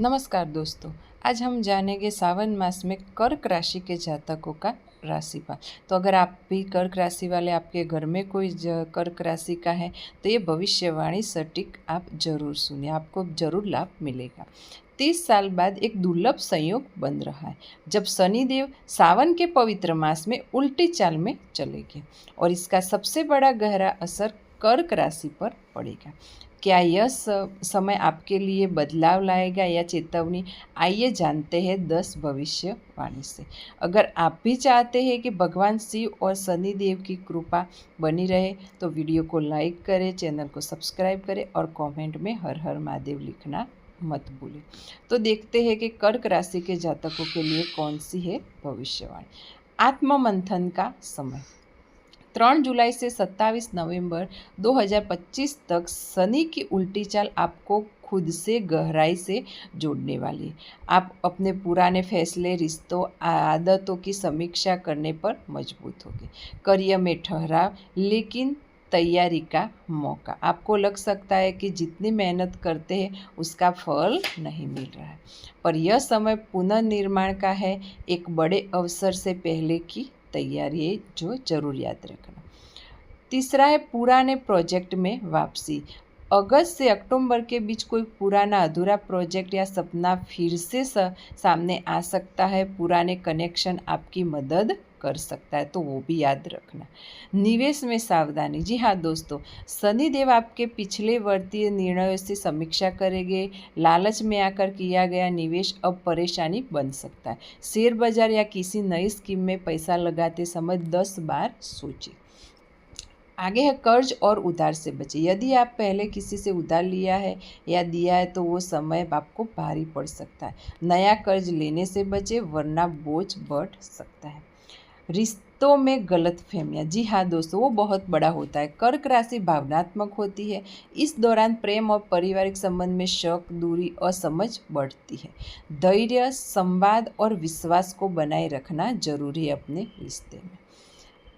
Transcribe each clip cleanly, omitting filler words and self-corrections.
नमस्कार दोस्तों, आज हम जानेंगे सावन मास में कर्क राशि के जातकों का राशिफल। तो अगर आप भी कर्क राशि वाले, आपके घर में कोई कर्क राशि का है तो ये भविष्यवाणी सटीक आप जरूर सुनिए, आपको जरूर लाभ मिलेगा। 30 साल बाद एक दुर्लभ संयोग बन रहा है जब शनिदेव सावन के पवित्र मास में उल्टी चाल में चलेंगे और इसका सबसे बड़ा गहरा असर कर्क राशि पर पड़ेगा। क्या यह समय आपके लिए बदलाव लाएगा या चेतावनी? आइए जानते हैं 10 भविष्यवाणी से। अगर आप भी चाहते हैं कि भगवान शिव और शनिदेव की कृपा बनी रहे तो वीडियो को लाइक करें, चैनल को सब्सक्राइब करें और कमेंट में हर हर महादेव लिखना मत भूलें। तो देखते हैं कि कर्क राशि के जातकों के लिए कौन सी है भविष्यवाणी। आत्ममंथन का समय 3 जुलाई से 27 नवंबर 2025 तक शनि की उल्टी चाल आपको खुद से गहराई से जोड़ने वाली है। आप अपने पुराने फैसले, रिश्तों, आदतों की समीक्षा करने पर मजबूत होंगे। करियर में ठहराव लेकिन तैयारी का मौका। आपको लग सकता है कि जितनी मेहनत करते हैं उसका फल नहीं मिल रहा है, पर यह समय पुनर्निर्माण का है। एक बड़े अवसर से पहले की तैयारी है जो जरूर याद रखना। तीसरा है पुराने प्रोजेक्ट में वापसी। अगस्त से अक्टूबर के बीच कोई पुराना अधूरा प्रोजेक्ट या सपना फिर से सामने आ सकता है। पुराने कनेक्शन आपकी मदद कर सकता है, तो वो भी याद रखना। निवेश में सावधानी। जी हाँ दोस्तों, शनिदेव आपके पिछले वर्षीय निर्णयों से समीक्षा करेंगे। लालच में आकर किया गया निवेश अब परेशानी बन सकता है। शेयर बाजार या किसी नई स्कीम में पैसा लगाते समय 10 बार सोचिए। आगे है कर्ज और उधार से बचें। यदि आप पहले किसी से उधार लिया है या दिया है तो वो समय आपको भारी पड़ सकता है। नया कर्ज लेने से बचें वरना बोझ बढ़ सकता है। रिश्तों में गलतफहमियां। जी हाँ दोस्तों, वो बहुत बड़ा होता है। कर्क राशि भावनात्मक होती है। इस दौरान प्रेम और पारिवारिक संबंध में शक, दूरी, असमझ बढ़ती है। धैर्य, संवाद और विश्वास को बनाए रखना जरूरी है अपने रिश्ते में।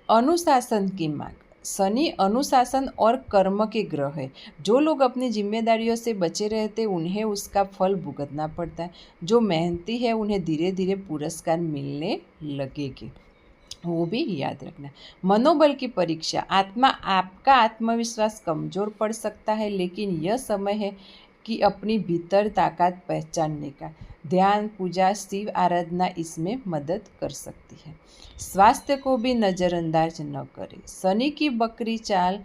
अनुशासन की मांग। शनि अनुशासन और कर्म के ग्रह है। जो लोग अपनी जिम्मेदारियों से बचे रहते उन्हें उसका फल भुगतना पड़ता है। जो मेहनती है उन्हें धीरे धीरे पुरस्कार मिलने लगेंगे, वो भी याद रखना। मनोबल की परीक्षा। आपका आत्मविश्वास कमजोर पड़ सकता है, लेकिन यह समय है कि अपनी भीतर ताकत पहचानने का। ध्यान, पूजा, शिव आराधना इसमें मदद कर सकती है। स्वास्थ्य को भी नज़रअंदाज न करें। शनि की बकरी चाल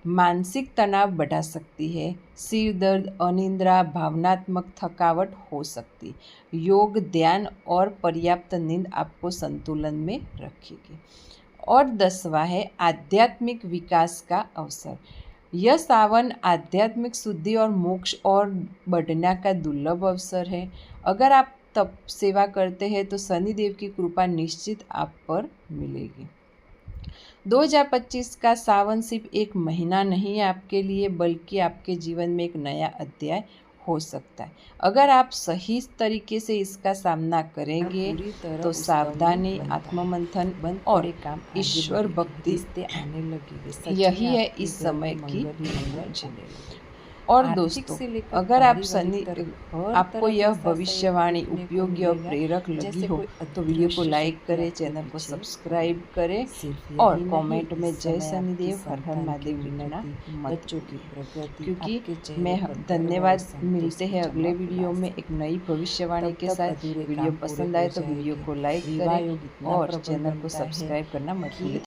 मानसिक तनाव बढ़ा सकती है। सिर दर्द, अनिद्रा, भावनात्मक थकावट हो सकती। योग, ध्यान और पर्याप्त नींद आपको संतुलन में रखेगी। और 10वां है आध्यात्मिक विकास का अवसर। यह सावन आध्यात्मिक शुद्धि और मोक्ष और बढ़ने का दुर्लभ अवसर है। अगर आप तप सेवा करते हैं तो शनिदेव की कृपा निश्चित आप पर मिलेगी। 2025 का सावन सिर्फ एक महीना नहीं है आपके लिए, बल्कि आपके जीवन में एक नया अध्याय हो सकता है। अगर आप सही तरीके से इसका सामना करेंगे तो सावधानी, आत्ममंथन और ईश्वर भक्ति आने लगेगी। यही है इस समय की मंजिल। और दोस्तों, अगर आपको यह भविष्यवाणी उपयोगी और प्रेरक लगी हो तो वीडियो को लाइक करें, चैनल को सब्सक्राइब करें और कमेंट में जय शनिदेव, हर हर महादेव लिखना मत चूकिए। क्योंकि मैं धन्यवाद। मिलते हैं अगले वीडियो में एक नई भविष्यवाणी के साथ। वीडियो पसंद आए तो वीडियो को लाइक करें और चैनल को सब्सक्राइब करना मत भूलें।